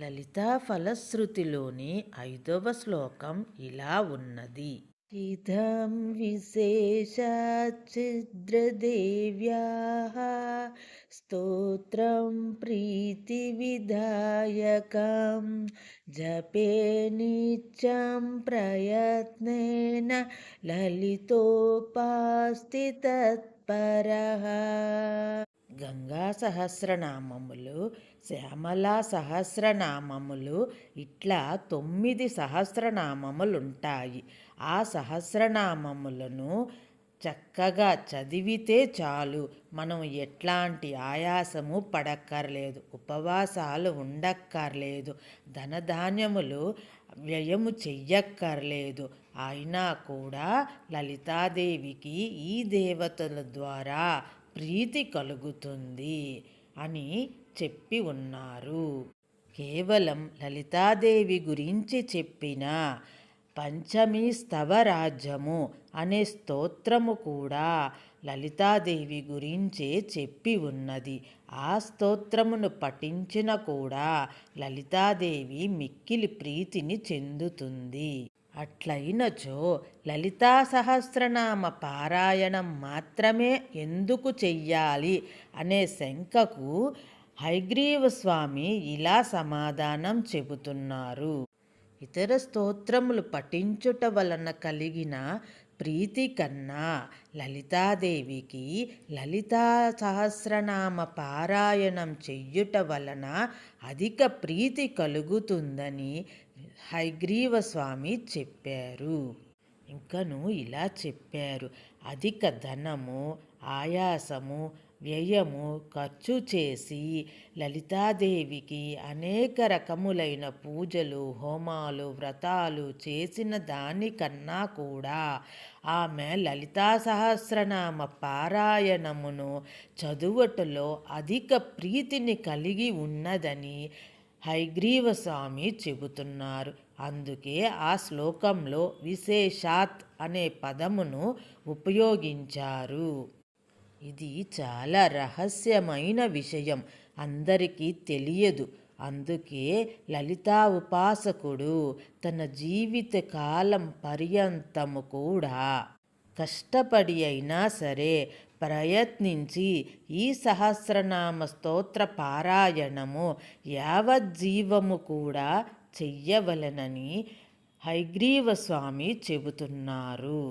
లలితా ఫలశ్రుతిలోని 5వ శ్లోకం ఇలా ఉన్నది. ఇదం విశేషాచ్చిద్రదేవ్యాః స్తోత్రం ప్రీతివిదాయకం జపే నిత్యం ప్రయత్నేన లలితోపాస్తి తత్పరః. గంగా సహస్రనామములు, శ్యామలా సహస్రనామములు, ఇట్లా 9 సహస్రనామములుంటాయి. ఆ సహస్రనామములను చక్కగా చదివితే చాలు, మనం ఎట్లాంటి ఆయాసము పడక్కర్లేదు, ఉపవాసాలు ఉండక్కర్లేదు, ధనధాన్యములు వ్యయము చెయ్యక్కర్లేదు. అయినా కూడా లలితాదేవికి ఈ దేవతల ద్వారా ప్రీతి కలుగుతుంది అని చెప్పి ఉన్నారు. కేవలం లలితాదేవి గురించి చెప్పిన పంచమీ స్తవరాజ్యము అనే స్తోత్రము కూడా లలితాదేవి గురించే చెప్పి ఉన్నది. ఆ స్తోత్రమును పఠించిన కూడా లలితాదేవి మిక్కిలి ప్రీతిని చెందుతుంది. అట్లయినచో లలితా సహస్రనామ పారాయణం మాత్రమే ఎందుకు చెయ్యాలి అనే శంకకు హయగ్రీవ స్వామి ఇలా సమాధానం చెబుతున్నారు. ఇతర స్తోత్రములు పఠించుట వలన కలిగిన ప్రీతి కన్నా లలితాదేవికి లలితా సహస్రనామ పారాయణం చెయ్యుట వలన అధిక ప్రీతి కలుగుతుందని హయగ్రీవ స్వామి చెప్పారు. ఇంకను ఇలా చెప్పారు. అధిక ధనము, ఆయాసము, వ్యయము ఖర్చు చేసి లలితాదేవికి అనేక రకములైన పూజలు, హోమాలు, వ్రతాలు చేసిన దానికన్నా కూడా ఆమె లలితా సహస్రనామ పారాయణమును చదువుటలో అధిక ప్రీతిని కలిగి ఉన్నదని హయగ్రీవ స్వామి చెబుతున్నారు. అందుకే ఆ శ్లోకంలో విశేషాత్ అనే పదమును ఉపయోగించారు. ఇది చాలా రహస్యమైన విషయం, అందరికీ తెలియదు. అందుకే లలితా ఉపాసకుడు తన జీవిత కాలం పర్యంతము కూడా కష్టపడి అయినా సరే ప్రయత్నించి ఈ సహస్రనామ స్తోత్ర పారాయణము యావజ్జీవము కూడా చెయ్యవలనని హయగ్రీవ స్వామి చెబుతున్నారు.